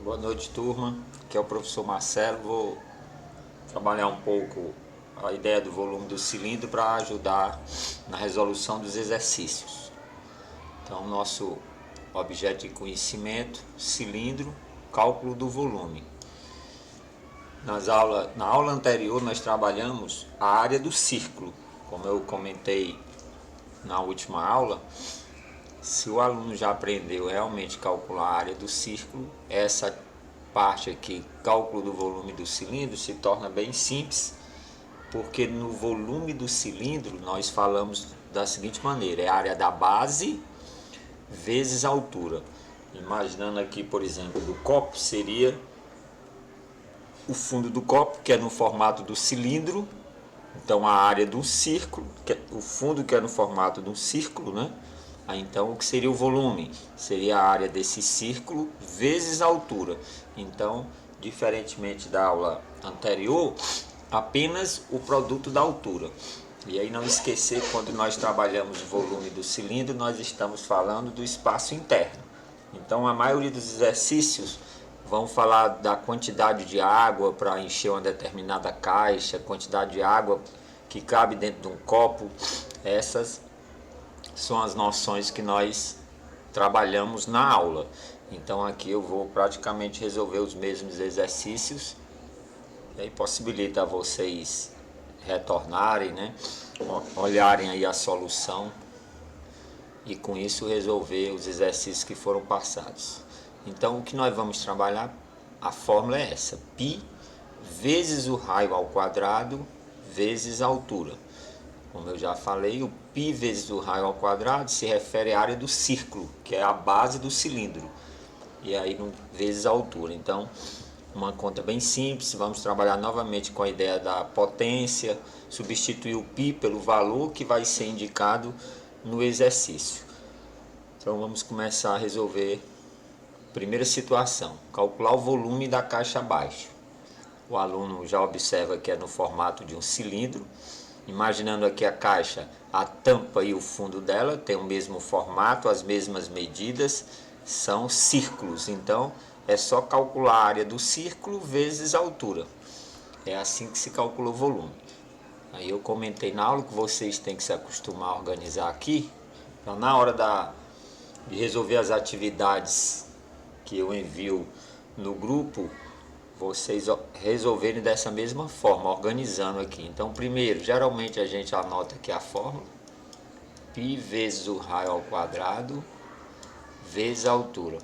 Boa noite, turma. Aqui é o professor Marcelo. Vou trabalhar um pouco a ideia do volume do cilindro para ajudar na resolução dos exercícios. Então, nosso objeto de conhecimento, cilindro, cálculo do volume. Na aula anterior nós trabalhamos a área do círculo. Como eu comentei na última aula, se o aluno já aprendeu realmente calcular a área do círculo, essa parte aqui, cálculo do volume do cilindro, se torna bem simples, porque no volume do cilindro nós falamos da seguinte maneira: é a área da base vezes a altura. Imaginando aqui, por exemplo, do copo, seria o fundo do copo, que é no formato do cilindro. Então a área do círculo, o fundo que é no formato de um círculo, né? Então o que seria o volume? Seria a área desse círculo vezes a altura. Então, diferentemente da aula anterior, apenas o produto da altura. E aí não esquecer, quando nós trabalhamos o volume do cilindro, nós estamos falando do espaço interno. Então a maioria dos exercícios vão falar da quantidade de água para encher uma determinada caixa, quantidade de água que cabe dentro de um copo. Essas são as noções que nós trabalhamos na aula. Então aqui eu vou praticamente resolver os mesmos exercícios, e aí possibilita a vocês retornarem, né? Olharem aí a solução e com isso resolver os exercícios que foram passados. Então o que nós vamos trabalhar, a fórmula é essa: π vezes o raio ao quadrado vezes a altura. Como eu já falei, o π vezes o raio ao quadrado se refere à área do círculo, que é a base do cilindro, e aí vezes a altura. Então, uma conta bem simples. Vamos trabalhar novamente com a ideia da potência, substituir o π pelo valor que vai ser indicado no exercício. Então vamos começar a resolver. Primeira situação: calcular o volume da caixa abaixo. O aluno já observa que é no formato de um cilindro. Imaginando aqui a caixa, a tampa e o fundo dela tem o mesmo formato, as mesmas medidas, são círculos. Então é só calcular a área do círculo vezes a altura. É assim que se calcula o volume. Aí eu comentei na aula que vocês têm que se acostumar a organizar aqui, para na hora de resolver as atividades que eu envio no grupo, vocês resolverem dessa mesma forma, organizando aqui. Então primeiro, geralmente a gente anota aqui a fórmula: π vezes o raio ao quadrado vezes a altura.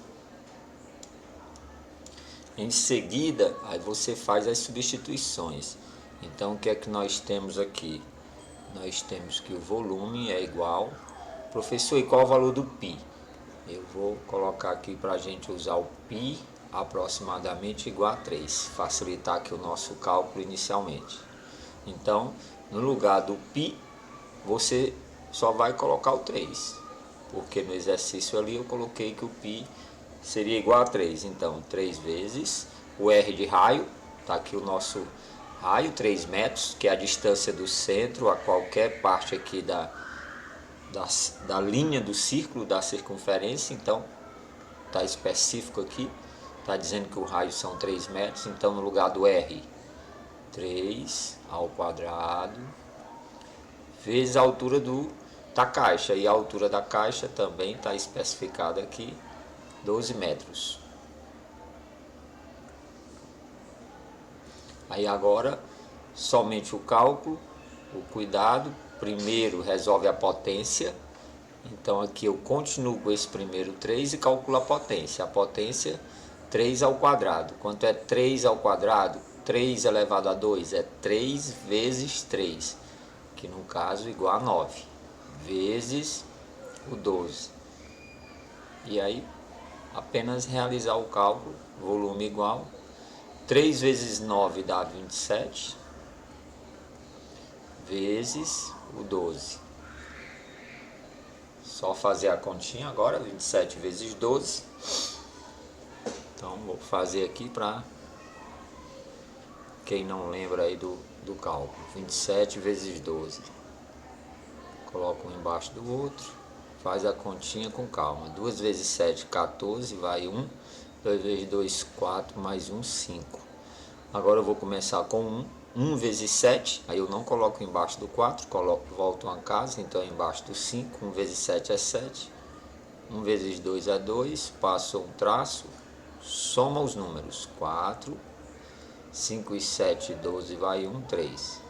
Em seguida, aí você faz as substituições. Então o que é que nós temos aqui? Nós temos que o volume é igual. Professor, e qual é o valor do π? Eu vou colocar aqui para a gente usar o π aproximadamente igual a 3, facilitar aqui o nosso cálculo inicialmente. Então, no lugar do π, você só vai colocar o 3, porque no exercício ali eu coloquei que o π seria igual a 3. Então, 3 vezes o r de raio, está aqui o nosso raio, 3 metros, que é a distância do centro a qualquer parte aqui da linha do círculo, da circunferência. Então está específico aqui, está dizendo que o raio são 3 metros. Então no lugar do r, 3 ao quadrado vezes a altura da caixa, e a altura da caixa também está especificada aqui, 12 metros. Aí agora somente o cálculo, o cuidado. Primeiro resolve a potência. Então aqui eu continuo com esse primeiro 3 e calculo a potência. A potência, 3 ao quadrado. Quanto é 3 ao quadrado? 3 elevado a 2 é 3 vezes 3, que no caso é igual a 9, vezes o 12. E aí apenas realizar o cálculo, volume igual, 3 vezes 9 dá 27, vezes o 12. Só fazer a continha agora, 27 vezes 12. Então vou fazer aqui para quem não lembra aí do cálculo. 27 vezes 12. Coloca um embaixo do outro. Faz a continha com calma. 2 vezes 7, 14, vai 1. 2 vezes 2, 4, mais 1, 5. Agora eu vou começar com 1. 1 vezes 7, aí eu não coloco embaixo do 4, volto uma casa, então é embaixo do 5. 1 vezes 7 é 7. 1 vezes 2 é 2, passo um traço, soma os números. 4, 5 e 7, 12, vai 1, 3.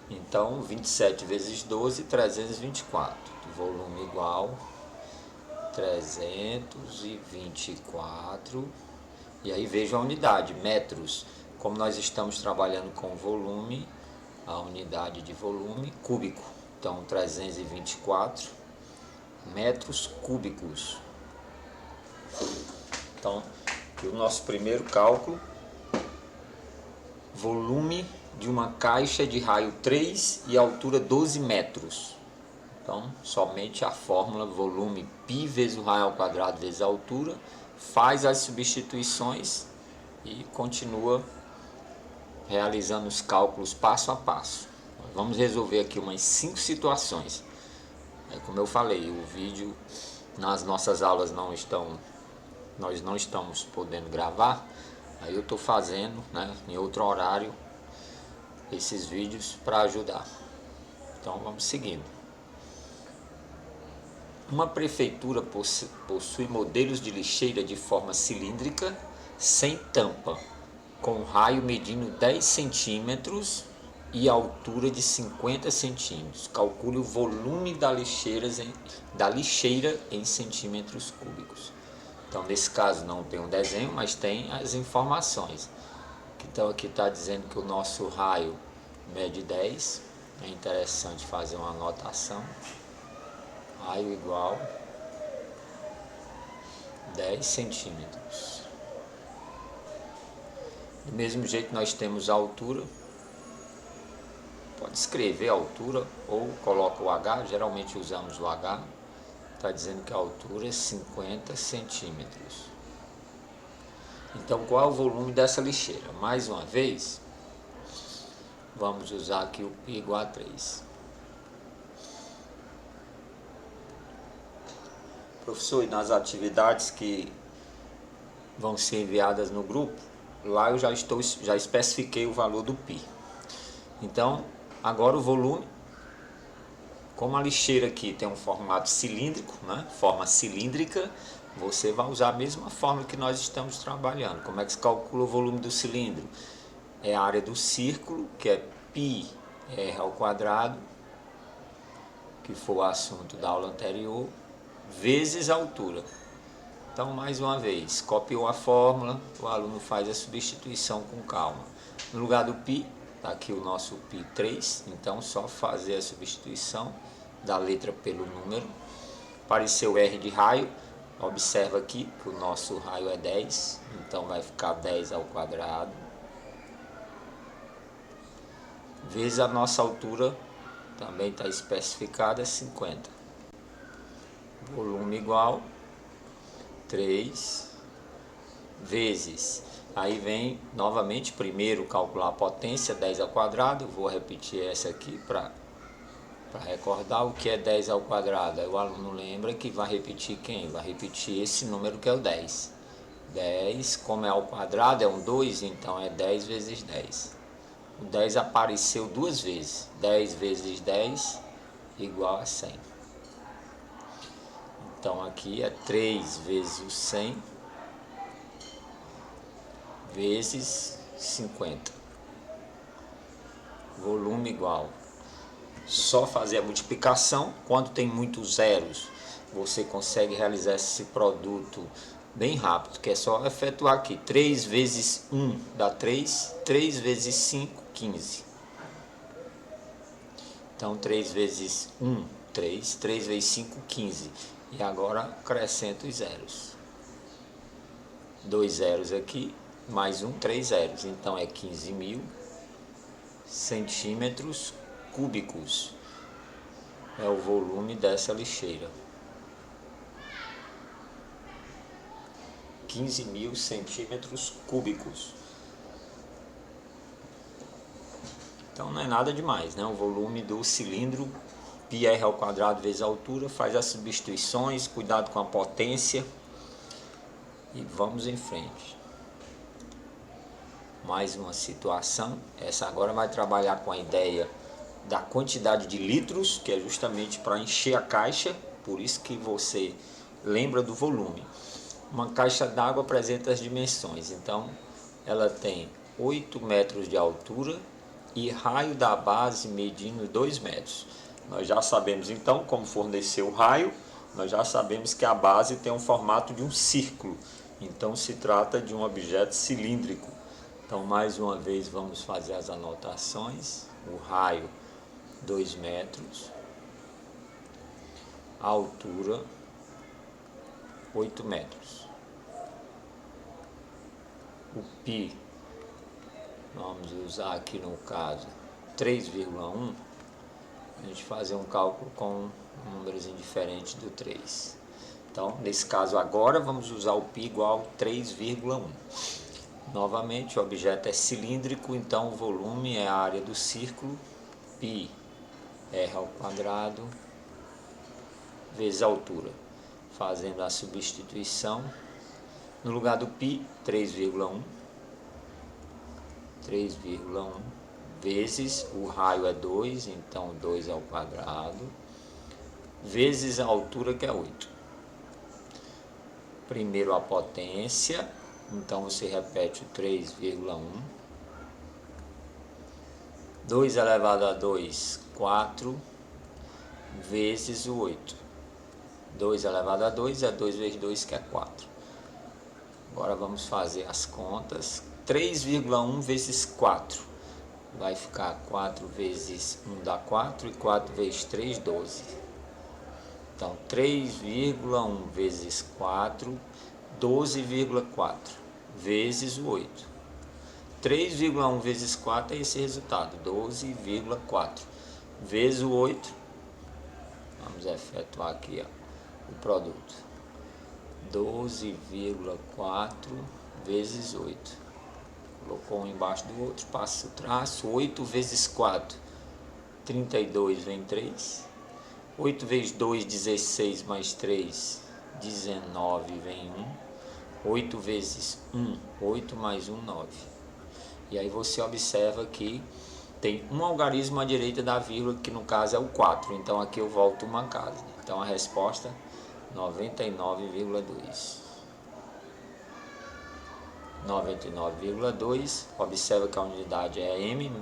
Então, 27 vezes 12, 324. Volume igual 324. E aí veja a unidade, metros. Como nós estamos trabalhando com volume, a unidade de volume cúbico. Então, 324 metros cúbicos. Então, aqui o nosso primeiro cálculo. Volume de uma caixa de raio 3 e altura 12 metros. Então, somente a fórmula volume π vezes o raio ao quadrado vezes a altura, faz as substituições e continua realizando os cálculos passo a passo. Vamos resolver aqui umas 5 situações. Como eu falei, o vídeo nas nossas aulas nós não estamos podendo gravar, aí eu estou fazendo, em outro horário esses vídeos para ajudar. Então vamos seguindo. Uma prefeitura possui modelos de lixeira de forma cilíndrica sem tampa, com raio medindo 10 centímetros e altura de 50 centímetros. Calcule o volume da lixeira em centímetros cúbicos. Então, nesse caso não tem um desenho, mas tem as informações. Então, aqui está dizendo que o nosso raio mede 10. É interessante fazer uma anotação. Raio igual 10 centímetros. Do mesmo jeito nós temos a altura. Pode escrever a altura ou coloca o H, geralmente usamos o H. Está dizendo que a altura é 50 centímetros. Então, qual é o volume dessa lixeira? Mais uma vez, vamos usar aqui o π igual a 3. Professor, e nas atividades que vão ser enviadas no grupo, lá eu já especifiquei o valor do π. Então, agora o volume, como a lixeira aqui tem um formato cilíndrico, forma cilíndrica, você vai usar a mesma fórmula que nós estamos trabalhando. Como é que se calcula o volume do cilindro? É a área do círculo, que é πr ao quadrado, que foi o assunto da aula anterior, vezes a altura. Então, mais uma vez, copiou a fórmula, o aluno faz a substituição com calma. No lugar do π, está aqui o nosso π 3, então só fazer a substituição da letra pelo número. Apareceu R de raio, observa aqui que o nosso raio é 10, então vai ficar 10 ao quadrado, vezes a nossa altura, também está especificada, 50. Volume igual 3 vezes, aí vem novamente, primeiro calcular a potência, 10 ao quadrado, eu vou repetir essa aqui para recordar o que é 10 ao quadrado. Aí o aluno lembra que vai repetir quem? Vai repetir esse número que é o 10. 10, como é ao quadrado, é um 2, então é 10 vezes 10. O 10 apareceu duas vezes, 10 vezes 10 igual a 100. Então aqui é 3 vezes o 100 vezes 50. Volume igual. Só fazer a multiplicação. Quando tem muitos zeros, você consegue realizar esse produto bem rápido, que é só efetuar aqui. 3 vezes 1 dá 3, 3 vezes 5, 15. Então 3 vezes 1, 3, 3 vezes 5, 15. E agora acrescento os zeros. 2 zeros aqui, mais 3 zeros. Então é 15.000 centímetros cúbicos. É o volume dessa lixeira. 15.000 centímetros cúbicos. Então não é nada demais, O volume do cilindro, πr ao quadrado vezes a altura, faz as substituições, cuidado com a potência. E vamos em frente. Mais uma situação. Essa agora vai trabalhar com a ideia da quantidade de litros, que é justamente para encher a caixa, por isso que você lembra do volume. Uma caixa d'água apresenta as dimensões, então ela tem 8 metros de altura e raio da base medindo 2 metros. Nós já sabemos então como fornecer o raio, nós já sabemos que a base tem um formato de um círculo, então se trata de um objeto cilíndrico. Então mais uma vez vamos fazer as anotações. O raio 2 metros, a altura 8 metros. O π, vamos usar aqui no caso 3,1, a gente fazer um cálculo com números indiferentes do 3. Então, nesse caso agora, vamos usar o π igual a 3,1. Novamente, o objeto é cilíndrico, então o volume é a área do círculo, π r ao quadrado, vezes a altura. Fazendo a substituição, no lugar do π, 3,1 vezes, o raio é 2, então 2 ao quadrado, vezes a altura, que é 8. Primeiro a potência, então você repete o 3,1. 2 elevado a 2, 4, vezes o 8. 2 elevado a 2 é 2 vezes 2, que é 4. Agora vamos fazer as contas. 3,1 vezes 4. Vai ficar 4 vezes 1 dá 4 e 4 vezes 3, 12. Então 3,1 vezes 4, 12,4 vezes o 8. 3,1 vezes 4 é esse resultado, 12,4 vezes o 8. Vamos efetuar aqui o produto. 12,4 vezes 8. Colocou um embaixo do outro, passa o traço. 8 vezes 4, 32 vem 3. 8 vezes 2, 16 mais 3, 19 vem 1. 8 vezes 1, 8 mais 1, 9. E aí você observa que tem um algarismo à direita da vírgula, que no caso é o 4. Então aqui eu volto uma casa. Então a resposta 99,2. 99,2. Observa que a unidade é m,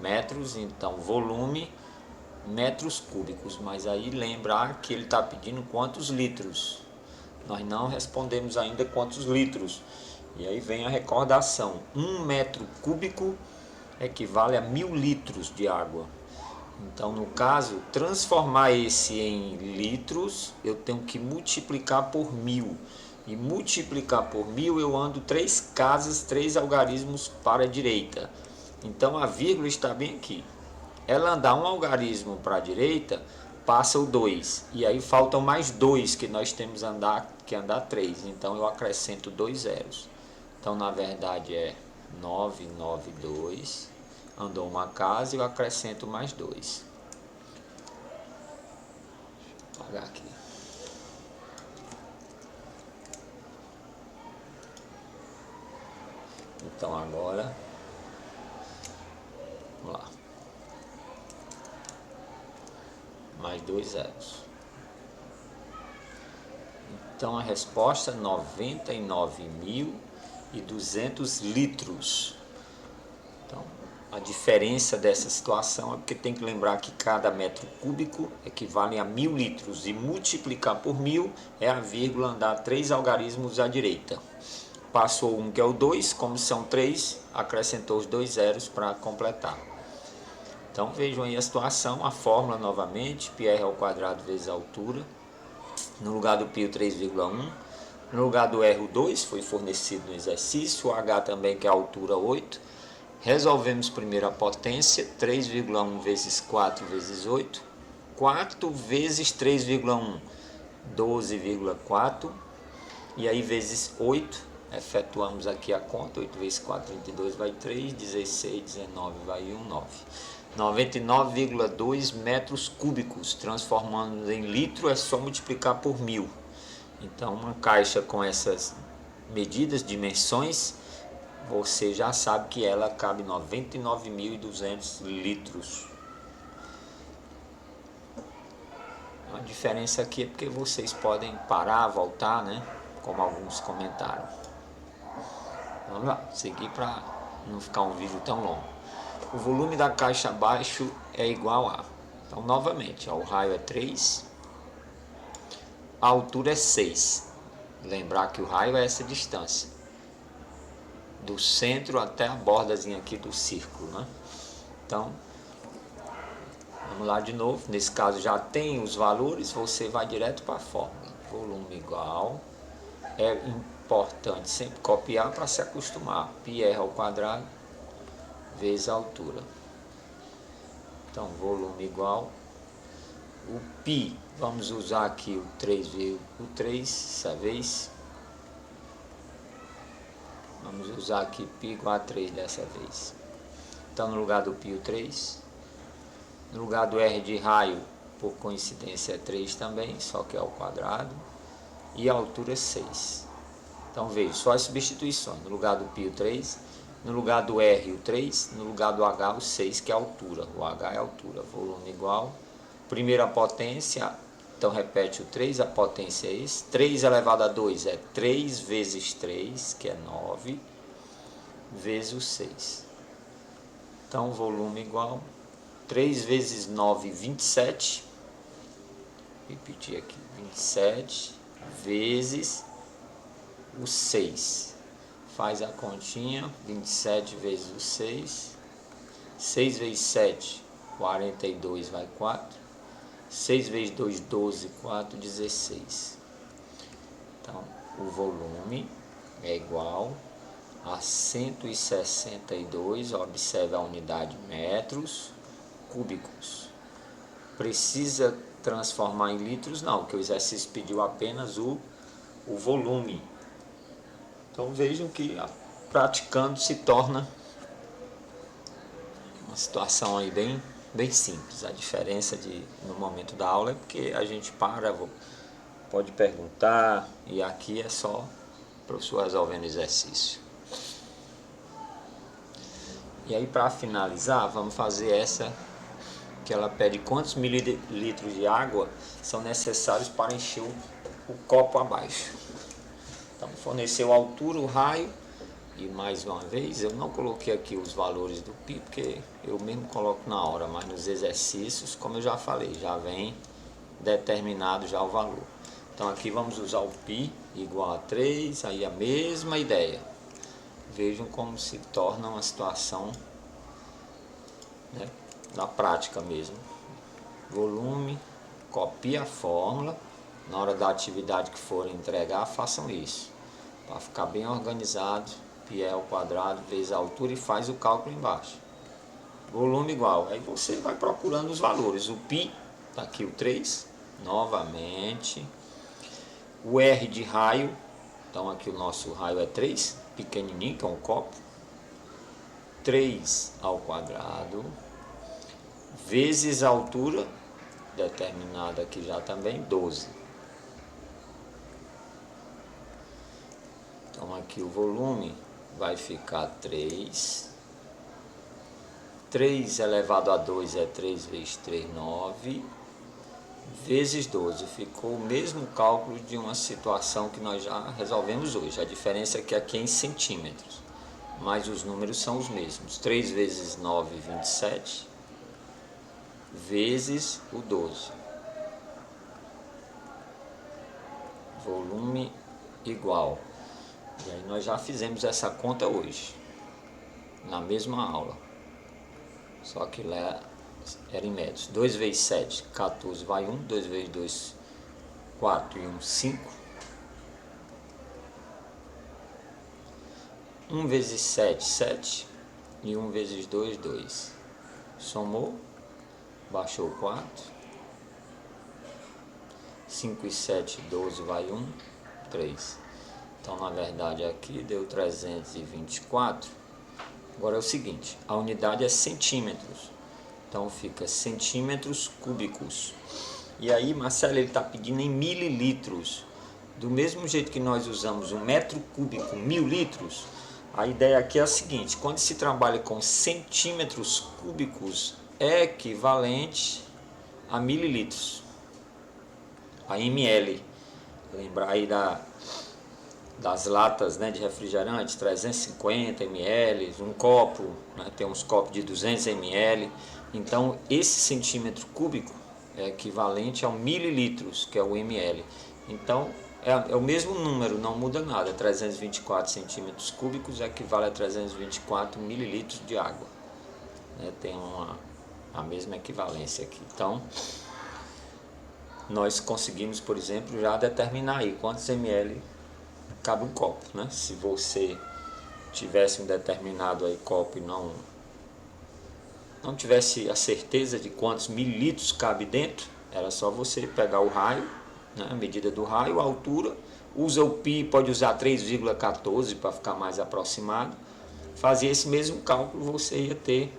metros, então volume, metros cúbicos. Mas aí lembrar que ele está pedindo quantos litros. Nós não respondemos ainda quantos litros. E aí vem a recordação. 1 metro cúbico equivale a 1000 litros de água. Então, no caso, transformar esse em litros, eu tenho que multiplicar por 1000. E multiplicar por 1000, eu ando 3 casas, 3 algarismos para a direita. Então, a vírgula está bem aqui. Ela andar um algarismo para a direita, passa o 2. E aí faltam mais 2, que nós temos que andar 3. Então, eu acrescento 2 zeros. Então, na verdade, é 992. Andou uma casa e eu acrescento mais 2. Vou apagar aqui. Então agora, vamos lá. Mais 2 zeros. Então a resposta é 99.200 litros. Então, a diferença dessa situação é porque tem que lembrar que cada metro cúbico equivale a 1000 litros e multiplicar por 1000 é a vírgula andar 3 algarismos à direita. Passou 1, que é o 2, como são 3, acrescentou os 2 zeros para completar. Então vejam aí a situação, a fórmula novamente, πr ao quadrado vezes a altura. No lugar do π, o 3,1. No lugar do r, o 2, foi fornecido no exercício. O h também, que é a altura, 8. Resolvemos primeiro a potência, 3,1 vezes 4 vezes 8. 4 vezes 3,1, 12,4. E aí vezes 8. Efetuamos aqui a conta, 8 vezes 4, 32, vai 3, 16, 19, vai 1, 9. 99,2 metros cúbicos, transformando em litro é só multiplicar por 1000. Então uma caixa com essas medidas, dimensões, você já sabe que ela cabe 99.200 litros. A diferença aqui é porque vocês podem parar, voltar, né? Como alguns comentaram. Vamos lá, seguir para não ficar um vídeo tão longo. O volume da caixa abaixo é igual a... Então, novamente, ó, o raio é 3, a altura é 6. Lembrar que o raio é essa distância, do centro até a bordazinha aqui do círculo, né? Então, vamos lá de novo. Nesse caso já tem os valores, você vai direto para a fórmula. Volume igual, é importante sempre copiar para se acostumar. πr ao quadrado vezes a altura. Então, volume igual, o π, vamos usar aqui o 3,3 dessa vez. Vamos usar aqui π igual a 3 dessa vez. Então, no lugar do π, o 3. No lugar do r de raio, por coincidência, é 3 também, só que é ao quadrado. E a altura é 6. Então, veja, só as substituições. No lugar do π, o 3. No lugar do r, o 3. No lugar do h, o 6, que é a altura. O h é a altura. Volume igual. Primeira potência, então repete o 3, a potência é esse. 3 elevado a 2 é 3 vezes 3, que é 9, vezes o 6. Então, volume igual, 3 vezes 9, 27. Repetir aqui, 27, vezes o 6. Faz a continha, 27 vezes o 6. 6 vezes 7, 42, vai 4. 6 vezes 2, 12, 4, 16. Então, o volume é igual a 162, observe a unidade metros cúbicos. Precisa transformar em litros? Não, porque o exercício pediu apenas o volume. Então, vejam que praticando se torna uma situação aí bem simples. A diferença no momento da aula é porque a gente pode perguntar, e aqui é só o professor resolvendo o exercício. E aí, para finalizar, vamos fazer essa, que ela pede quantos mililitros de água são necessários para encher o copo abaixo. Então, forneceu a altura, o raio. E mais uma vez, eu não coloquei aqui os valores do π, porque eu mesmo coloco na hora, mas nos exercícios, como eu já falei, já vem determinado já o valor. Então aqui vamos usar o π igual a 3, aí a mesma ideia. Vejam como se torna uma situação, né, na prática mesmo. Volume, copia a fórmula, na hora da atividade que forem entregar, façam isso, para ficar bem organizado. π ao quadrado vezes a altura e faz o cálculo embaixo. Volume igual, aí você vai procurando os valores. O π, tá aqui o 3, novamente. O r de raio, então aqui o nosso raio é 3, pequenininho, que é um copo. 3 ao quadrado, vezes a altura, determinada aqui já também, 12. Então aqui o volume vai ficar 3. 3 elevado a 2 é 3 vezes 3, 9. Vezes 12. Ficou o mesmo cálculo de uma situação que nós já resolvemos hoje. A diferença é que aqui é em centímetros, mas os números são os mesmos. 3 vezes 9, 27. Vezes o 12. Volume igual. E aí nós já fizemos essa conta hoje, na mesma aula, só que lá era em metros. 2 vezes 7, 14, vai 1, 2 vezes 2, 4 e 1, 5. 1 vezes 7, 7, e 1 vezes 2, 2. Somou, baixou 4. 5 e 7, 12, vai 1, 3. Então, na verdade, aqui deu 324. Agora é o seguinte, a unidade é centímetros. Então, fica centímetros cúbicos. E aí, Marcelo, ele está pedindo em mililitros. Do mesmo jeito que nós usamos um metro cúbico 1000 litros, a ideia aqui é a seguinte: quando se trabalha com centímetros cúbicos, é equivalente a mililitros, a ml. Lembrar aí das latas, né, de refrigerante, 350 ml, um copo, né, tem uns copos de 200 ml. Então esse centímetro cúbico é equivalente ao mililitros, que é o ml. Então é o mesmo número, não muda nada. 324 centímetros cúbicos equivale a 324 mililitros de água, né? Tem a mesma equivalência aqui. Então nós conseguimos, por exemplo, já determinar aí quantos ml cabe um copo, né? Se você tivesse um determinado aí copo e não tivesse a certeza de quantos mililitros cabe dentro, era só você pegar o raio, né, a medida do raio, a altura, usa o pi, pode usar 3,14 para ficar mais aproximado. Fazia esse mesmo cálculo, você ia ter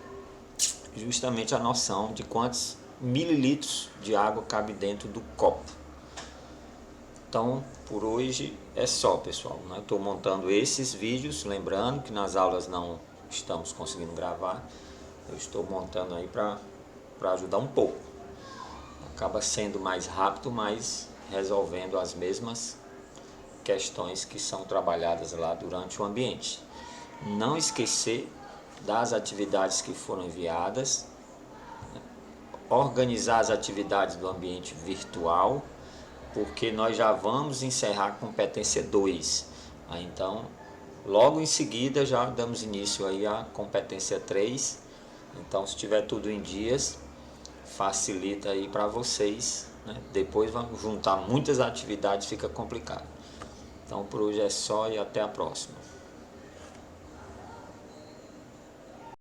justamente a noção de quantos mililitros de água cabe dentro do copo. Então, por hoje é só, pessoal. Estou montando esses vídeos, lembrando que nas aulas não estamos conseguindo gravar. Eu estou montando aí para ajudar um pouco. Acaba sendo mais rápido, mas resolvendo as mesmas questões que são trabalhadas lá durante o ambiente. Não esquecer das atividades que foram enviadas, organizar as atividades do ambiente virtual, porque nós já vamos encerrar a competência 2. Então, logo em seguida já damos início aí à competência 3. Então, se tiver tudo em dias, facilita aí para vocês, né? Depois vamos juntar muitas atividades, fica complicado. Então, por hoje é só e até a próxima.